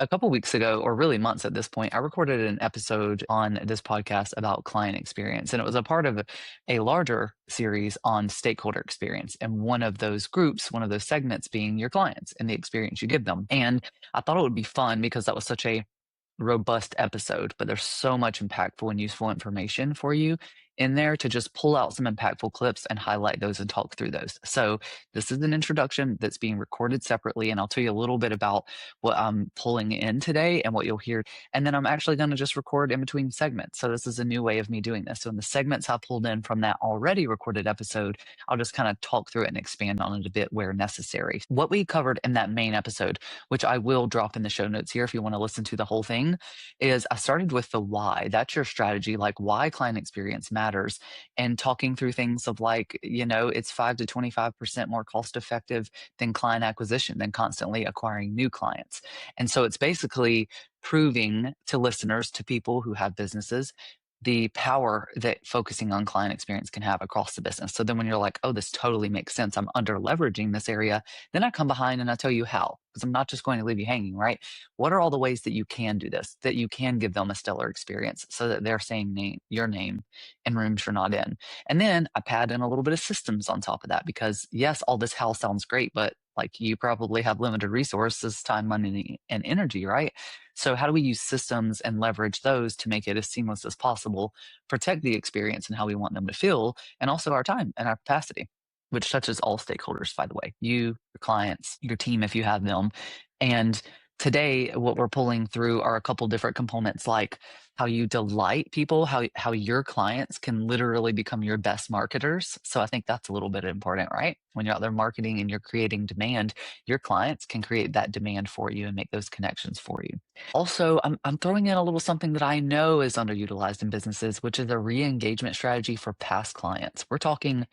A couple weeks ago, or really months at this point, I recorded an episode on this podcast about client experience, and it was a part of a larger series on stakeholder experience. And one of those groups, one of those segments being your clients and the experience you give them. And I thought it would be fun because that was such a robust episode, but there's so much impactful and useful information for you in there to just pull out some impactful clips and highlight those and talk through those. So this is an introduction that's being recorded separately, and I'll tell you a little bit about what I'm pulling in today and what you'll hear. And then I'm actually going to just record in between segments. So this is a new way of me doing this. So in the segments I pulled in from that already recorded episode, I'll just kind of talk through it and expand on it a bit where necessary. What we covered in that main episode, which I will drop in the show notes here if you want to listen to the whole thing, is I started with the why. That's your strategy, like why client experience matters, and talking through things of like, it's 5 to 25% more cost effective than client acquisition, than constantly acquiring new clients. And so it's basically proving to listeners, to people who have businesses, the power that focusing on client experience can have across the business. So then when you're like, oh, this totally makes sense, I'm under leveraging this area, then I come behind and I tell you how, because I'm not just going to leave you hanging, right? What are all the ways that you can do this, that you can give them a stellar experience so that they're saying your name in rooms you're not in? And then I pad in a little bit of systems on top of that, because yes, all this how sounds great, but like you probably have limited resources, time, money, and energy, right? So how do we use systems and leverage those to make it as seamless as possible, protect the experience and how we want them to feel, and also our time and our capacity, which touches all stakeholders, by the way, you, your clients, your team, if you have them. And today, what we're pulling through are a couple different components, like how you delight people, how your clients can literally become your best marketers. So I think that's a little bit important, right? When you're out there marketing and you're creating demand, your clients can create that demand for you and make those connections for you. Also, I'm throwing in a little something that I know is underutilized in businesses, which is a re-engagement strategy for past clients. We're talking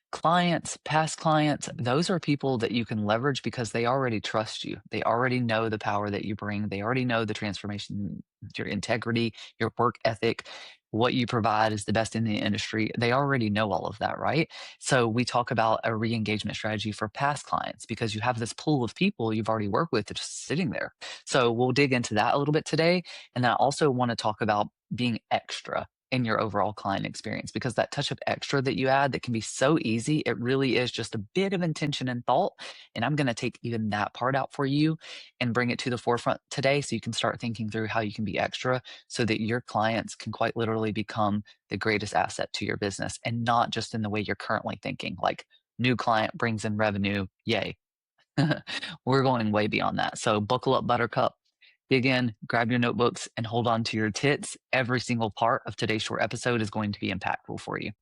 clients, past clients, those are people that you can leverage because they already trust you. They already know the power that you bring. They already know the transformation, your integrity, your work ethic, what you provide is the best in the industry. They already know all of that, right? So we talk about a re-engagement strategy for past clients because you have this pool of people you've already worked with that's just sitting there. So we'll dig into that a little bit today. And then I also want to talk about being extra in your overall client experience, because that touch of extra that you add that can be so easy, it really is just a bit of intention and thought. And I'm going to take even that part out for you and bring it to the forefront today so you can start thinking through how you can be extra so that your clients can quite literally become the greatest asset to your business, and not just in the way you're currently thinking, like new client brings in revenue, yay. We're going way beyond that. So buckle up, Buttercup. Dig in, grab your notebooks, and hold on to your tits. Every single part of today's short episode is going to be impactful for you.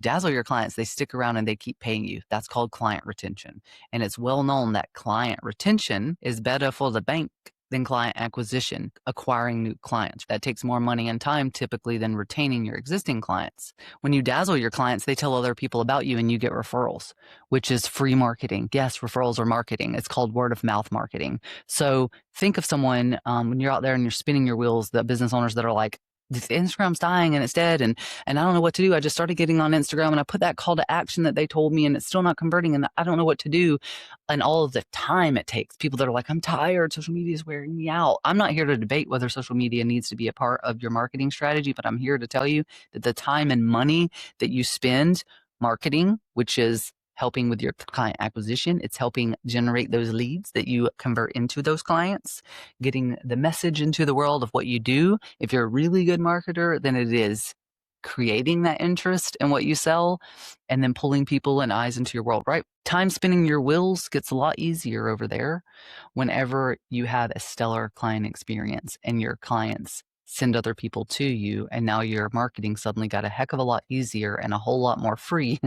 Dazzle your clients, they stick around and they keep paying you. That's called client retention. And it's well known that client retention is better for the bank than client acquisition, acquiring new clients. That takes more money and time typically than retaining your existing clients. When you dazzle your clients, they tell other people about you and you get referrals, which is free marketing. Yes, referrals are marketing. It's called word of mouth marketing. So think of someone when you're out there and you're spinning your wheels, the business owners that are like, Instagram's dying and it's dead and I don't know what to do. I just started getting on Instagram and I put that call to action that they told me and it's still not converting and I don't know what to do. And all of the time it takes. People that are like, I'm tired, social media is wearing me out. I'm not here to debate whether social media needs to be a part of your marketing strategy, but I'm here to tell you that the time and money that you spend marketing, which is helping with your client acquisition, it's helping generate those leads that you convert into those clients, getting the message into the world of what you do. If you're a really good marketer, then it is creating that interest in what you sell and then pulling people and eyes into your world, right? Time spinning your wheels gets a lot easier over there whenever you have a stellar client experience and your clients send other people to you. And now your marketing suddenly got a heck of a lot easier and a whole lot more free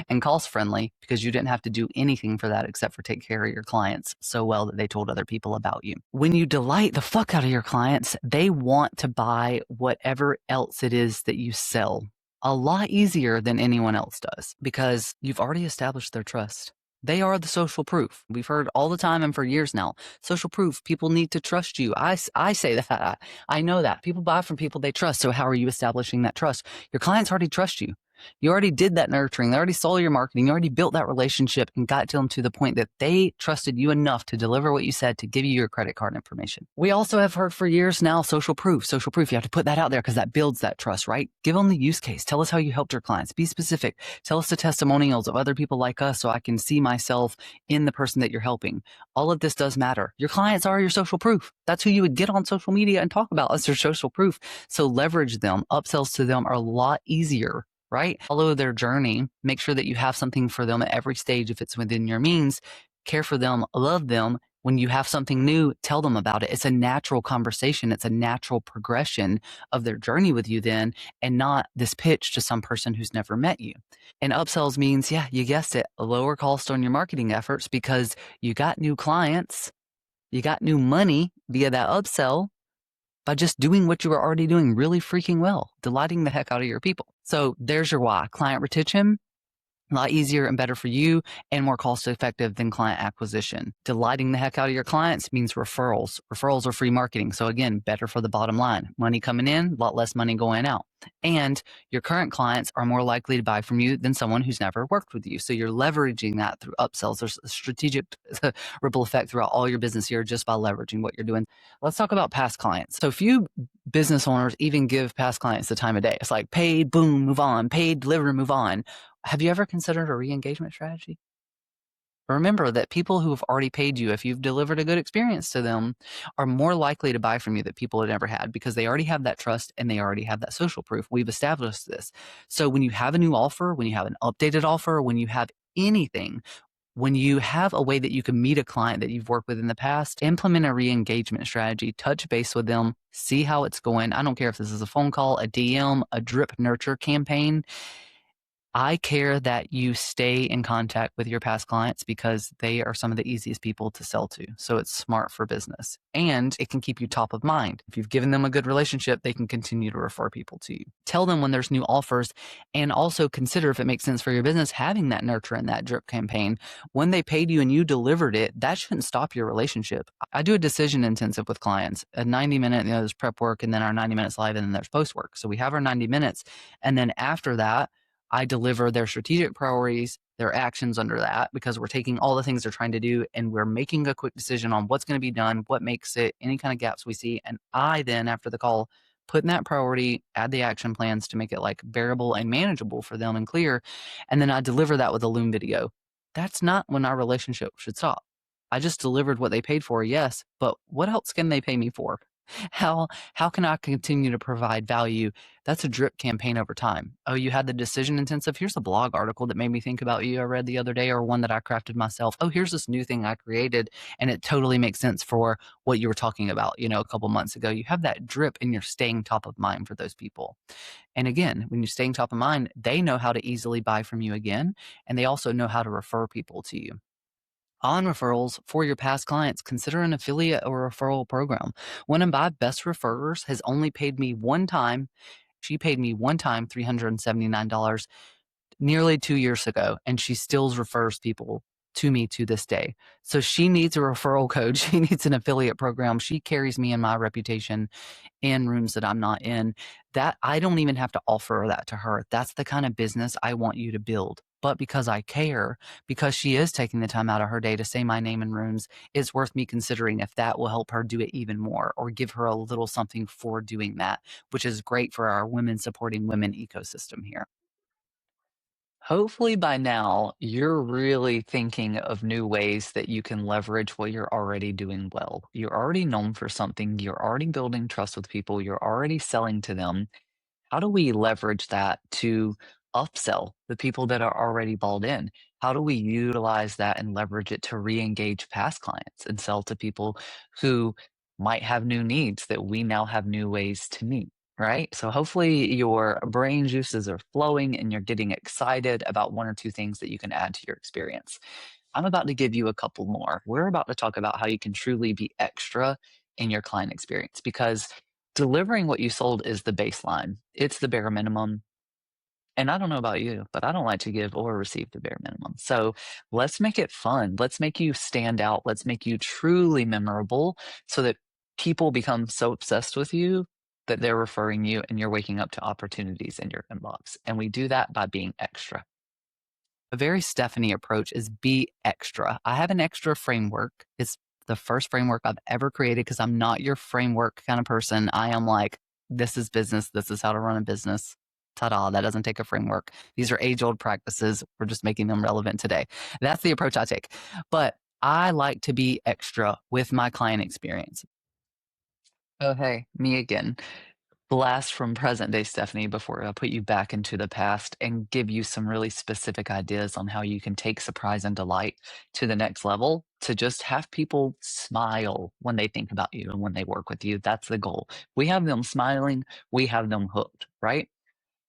and cost friendly because you didn't have to do anything for that except for take care of your clients so well that they told other people about you. When you delight the fuck out of your clients, they want to buy whatever else it is that you sell a lot easier than anyone else does because you've already established their trust. They are the social proof. We've heard all the time and for years now. Social proof. People need to trust you. I say that. I know that. People buy from people they trust. So how are you establishing that trust? Your clients already trust you. You already did that nurturing. They already saw your marketing. You already built that relationship and got to them to the point that they trusted you enough to deliver what you said, to give you your credit card information. We also have heard for years now, social proof. Social proof. You have to put that out there because that builds that trust, right? Give them the use case. Tell us how you helped your clients. Be specific. Tell us the testimonials of other people like us so I can see myself in the person that you're helping. All of this does matter. Your clients are your social proof. That's who you would get on social media and talk about as your social proof. So leverage them. Upsells to them are a lot easier, right? Follow their journey. Make sure that you have something for them at every stage if it's within your means. Care for them, love them. When you have something new, tell them about it. It's a natural conversation. It's a natural progression of their journey with you then, and not this pitch to some person who's never met you. And upsells means, yeah, you guessed it, a lower cost on your marketing efforts because you got new clients, you got new money via that upsell by just doing what you were already doing really freaking well, delighting the heck out of your people. So there's your why. Client retention, a lot easier and better for you and more cost effective than client acquisition. Delighting the heck out of your clients means referrals. Referrals are free marketing. So again, better for the bottom line. Money coming in, a lot less money going out. And your current clients are more likely to buy from you than someone who's never worked with you. So you're leveraging that through upsells. There's a strategic ripple effect throughout all your business here just by leveraging what you're doing. Let's talk about past clients. So few business owners even give past clients the time of day. It's like paid, boom, move on, paid, deliver, move on. Have you ever considered a re-engagement strategy? Remember that people who have already paid you, if you've delivered a good experience to them, are more likely to buy from you that people had never had because they already have that trust and they already have that social proof. We've established this. So when you have a new offer, when you have an updated offer, when you have anything, when you have a way that you can meet a client that you've worked with in the past, implement a re-engagement strategy, touch base with them, see how it's going. I don't care if this is a phone call, a DM, a drip nurture campaign. I care that you stay in contact with your past clients because they are some of the easiest people to sell to. So it's smart for business and it can keep you top of mind. If you've given them a good relationship, they can continue to refer people to you. Tell them when there's new offers and also consider if it makes sense for your business having that nurture and that drip campaign. When they paid you and you delivered it, that shouldn't stop your relationship. I do a decision intensive with clients, a 90-minute, there's prep work and then our 90 minutes live and then there's post work. So we have our 90 minutes. And then after that, I deliver their strategic priorities, their actions under that, because we're taking all the things they're trying to do and we're making a quick decision on what's going to be done, what makes it, any kind of gaps we see. And I then, after the call, put in that priority, add the action plans to make it like bearable and manageable for them and clear. And then I deliver that with a Loom video. That's not when our relationship should stop. I just delivered what they paid for, yes, but what else can they pay me for? How can I continue to provide value? That's a drip campaign over time. Oh, you had the decision intensive. Here's a blog article that made me think about you I read the other day, or one that I crafted myself. Oh, here's this new thing I created and it totally makes sense for what you were talking about, a couple months ago. You have that drip and you're staying top of mind for those people. And again, when you're staying top of mind, they know how to easily buy from you again, and they also know how to refer people to you. On referrals for your past clients, consider an affiliate or referral program. One of my best referrers has only paid me one time. She paid me one time, $379, nearly 2 years ago, and she still refers people to me to this day. So she needs a referral code. She needs an affiliate program. She carries me and my reputation in rooms that I'm not in. That I don't even have to offer that to her. That's the kind of business I want you to build. But because I care, because she is taking the time out of her day to say my name in rooms, it's worth me considering if that will help her do it even more or give her a little something for doing that, which is great for our women supporting women ecosystem here. Hopefully by now, you're really thinking of new ways that you can leverage what you're already doing well. You're already known for something, you're already building trust with people, you're already selling to them. How do we leverage that to upsell the people that are already balled in? How do we utilize that and leverage it to re-engage past clients and sell to people who might have new needs that we now have new ways to meet? Right. So hopefully your brain juices are flowing and you're getting excited about one or two things that you can add to your experience. I'm about to give you a couple more. We're about to talk about how you can truly be extra in your client experience because delivering what you sold is the baseline. It's the bare minimum. And I don't know about you, but I don't like to give or receive the bare minimum. So let's make it fun. Let's make you stand out. Let's make you truly memorable so that people become so obsessed with you that they're referring you and you're waking up to opportunities in your inbox. And we do that by being extra. A very Stephanie approach is be extra. I have an extra framework. It's the first framework I've ever created because I'm not your framework kind of person. I am like, this is business. This is how to run a business. Ta-da, that doesn't take a framework. These are age-old practices. We're just making them relevant today. That's the approach I take. But I like to be extra with my client experience. Oh, hey, me again. Blast from present day Stephanie before I put you back into the past and give you some really specific ideas on how you can take surprise and delight to the next level to just have people smile when they think about you and when they work with you. That's the goal. We have them smiling, we have them hooked, right?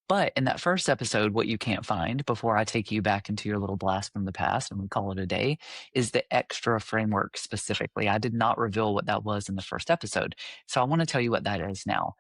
But in that first episode, what you can't find before I take you back into your little blast from the past and we call it a day is the extra framework specifically. I did not reveal what that was in the first episode. So I want to tell you what that is now.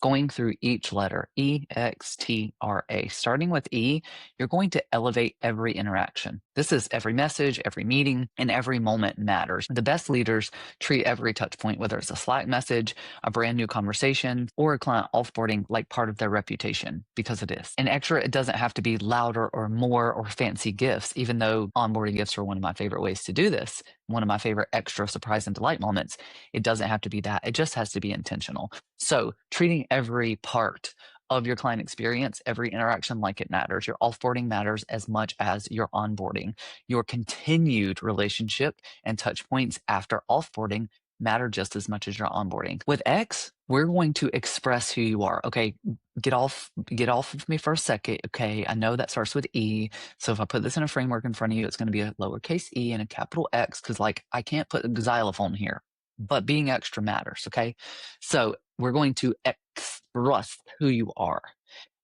Going through each letter, EXTRA. Starting with E, you're going to elevate every interaction. This is every message, every meeting, and every moment matters. The best leaders treat every touch point, whether it's a Slack message, a brand new conversation, or a client offboarding, like part of their reputation, because it is. And extra, it doesn't have to be louder or more or fancy gifts, even though onboarding gifts are one of my favorite ways to do this. One of my favorite extra surprise and delight moments. It doesn't have to be that. It just has to be intentional. So treating every part of your client experience, every interaction like it matters. Your offboarding matters as much as your onboarding. Your continued relationship and touch points after offboarding matter just as much as your onboarding. With X, we're going to express who you are. Okay, get off of me for a second. Okay, I know that starts with E. So if I put this in a framework in front of you, it's going to be a lowercase e and a capital X because like I can't put a xylophone here. But being extra matters, okay? So we're going to express who you are.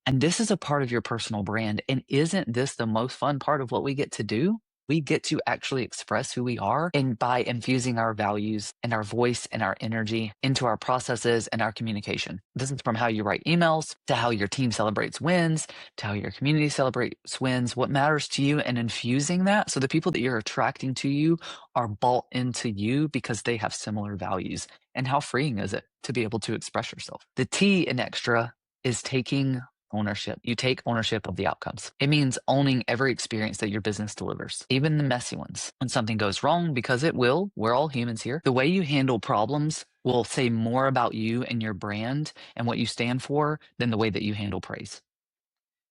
And this is a part of your personal brand. And isn't this the most fun part of what we get to do? We get to actually express who we are and by infusing our values and our voice and our energy into our processes and our communication. This is from how you write emails to how your team celebrates wins to how your community celebrates wins, what matters to you, and infusing that so the people that you're attracting to you are bought into you because they have similar values. And how freeing is it to be able to express yourself? The T in extra is taking ownership. You take ownership of the outcomes. It means owning every experience that your business delivers, even the messy ones. When something goes wrong, because it will, we're all humans here, the way you handle problems will say more about you and your brand and what you stand for than the way that you handle praise.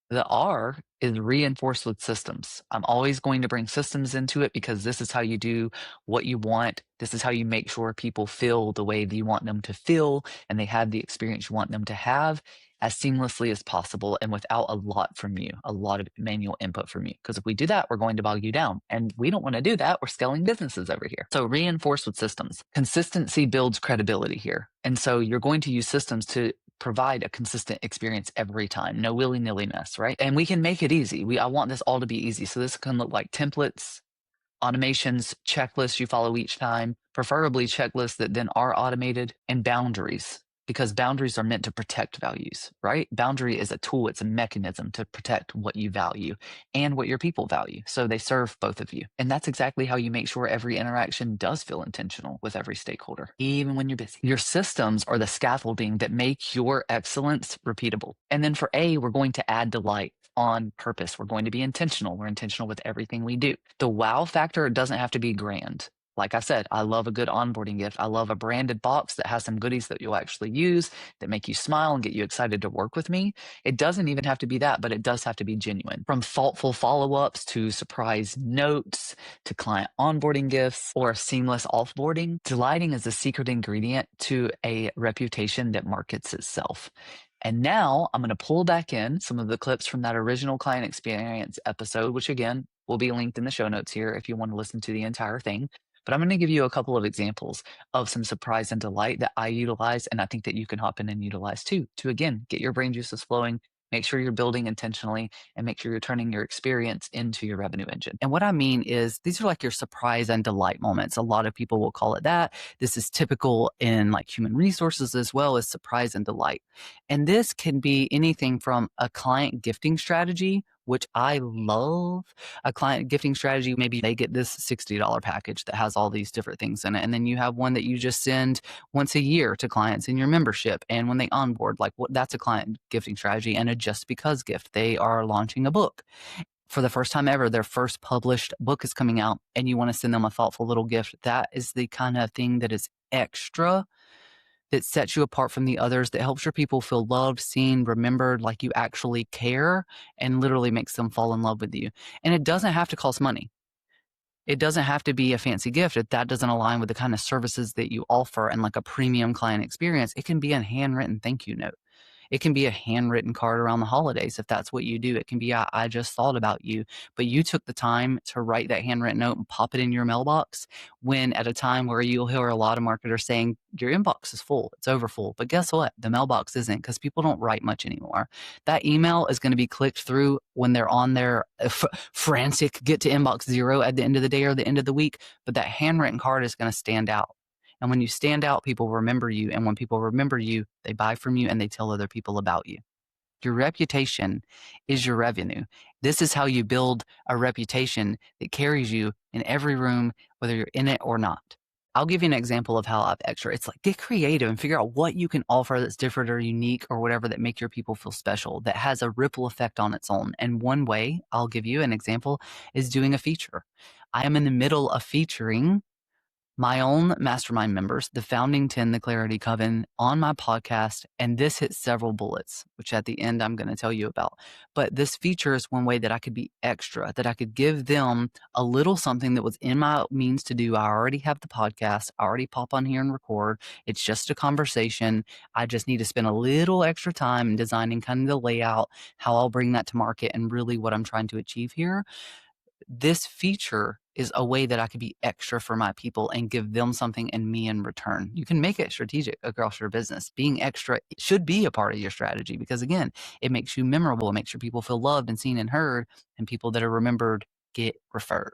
The R is reinforced with systems. I'm always going to bring systems into it because this is how you do what you want. This is how you make sure people feel the way that you want them to feel and they have the experience you want them to have as seamlessly as possible and without a lot from you, a lot of manual input from you. Because if we do that, we're going to bog you down. And we don't want to do that. We're scaling businesses over here. So reinforce with systems. Consistency builds credibility here. And so you're going to use systems to provide a consistent experience every time. No willy-nilly mess, right? And we can make it easy. I want this all to be easy. So this can look like templates, automations, checklists you follow each time, preferably checklists that then are automated, and boundaries, because boundaries are meant to protect values, right? Boundary is a tool, it's a mechanism to protect what you value and what your people value. So they serve both of you. And that's exactly how you make sure every interaction does feel intentional with every stakeholder, even when you're busy. Your systems are the scaffolding that make your excellence repeatable. And then for A, we're going to add delight on purpose. We're going to be intentional. We're intentional with everything we do. The wow factor doesn't have to be grand. Like I said, I love a good onboarding gift. I love a branded box that has some goodies that you'll actually use that make you smile and get you excited to work with me. It doesn't even have to be that, but it does have to be genuine. From thoughtful follow-ups to surprise notes to client onboarding gifts or seamless offboarding, delighting is a secret ingredient to a reputation that markets itself. And now I'm going to pull back in some of the clips from that original client experience episode, which again will be linked in the show notes here if you want to listen to the entire thing. But I'm going to give you a couple of examples of some surprise and delight that I utilize, and I think that you can hop in and utilize too, to again get your brain juices flowing, Make sure you're building intentionally and make sure you're turning your experience into your revenue engine. And what I mean is these are like your surprise and delight moments. A lot of people will call it that. This is typical in like human resources as well as surprise and delight. And this can be anything from a client gifting strategy, which I love. A client gifting strategy, maybe they get this $60 package that has all these different things in it. And then you have one that you just send once a year to clients in your membership. And when they onboard, like what that's a client gifting strategy and a just because gift. They are launching a book for the first time ever, their first published book is coming out and you want to send them a thoughtful little gift. That is the kind of thing that is extra, that sets you apart from the others, that helps your people feel loved, seen, remembered, like you actually care, and literally makes them fall in love with you. And it doesn't have to cost money. It doesn't have to be a fancy gift if that doesn't align with the kind of services that you offer and like a premium client experience. It can be a handwritten thank you note. It can be a handwritten card around the holidays if that's what you do. It can be, I just thought about you, but you took the time to write that handwritten note and pop it in your mailbox when at a time where you'll hear a lot of marketers saying your inbox is full, it's over full. But guess what? The mailbox isn't because people don't write much anymore. That email is going to be clicked through when they're on their frantic get to inbox zero at the end of the day or the end of the week. But that handwritten card is going to stand out. And when you stand out, people remember you. And when people remember you, they buy from you and they tell other people about you. Your reputation is your revenue. This is how you build a reputation that carries you in every room, whether you're in it or not. I'll give you an example of how I've extra. It's like get creative and figure out what you can offer that's different or unique or whatever that make your people feel special, that has a ripple effect on its own. And one way I'll give you an example is doing a feature. I am in the middle of featuring my own mastermind members, the founding 10, the Clarity Coven, on my podcast. And this hits several bullets, which at the end I'm going to tell you about. But this feature is one way that I could be extra, that I could give them a little something that was in my means to do. I already have the podcast. I already pop on here and record. It's just a conversation. I just need to spend a little extra time in designing kind of the layout, how I'll bring that to market, and really what I'm trying to achieve here. This feature is a way that I could be extra for my people and give them something and me in return. You can make it strategic across your business. Being extra should be a part of your strategy because, again, it makes you memorable. It makes your people feel loved and seen and heard, and people that are remembered get referred.